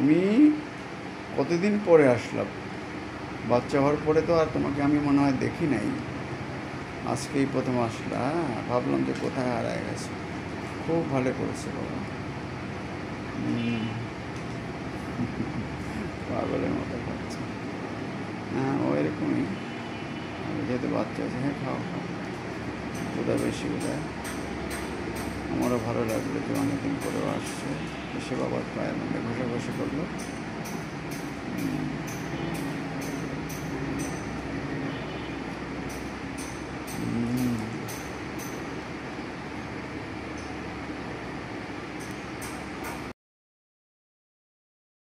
তুমি কতদিন পরে আসলাম, বাচ্চা হওয়ার পরে তো আর তোমাকে আমি মনে হয় দেখি নাই, আজকেই প্রথম আসলা। ভাবলাম যে কোথায় হারায় গেছে। খুব ভালো করেছে বাবা। পাগলের মতো খাচ্ছে। হ্যাঁ, ও এরকমই। যেহেতু বাচ্চা আছে, হ্যাঁ খাও খাও, বোধহয় বেশি বোধহয়। আমারও ভালো লাগলো যে অনেকদিন পরেও আসছে, এসে বাবার পায়ের মধ্যে ঘষাঘষি করলো।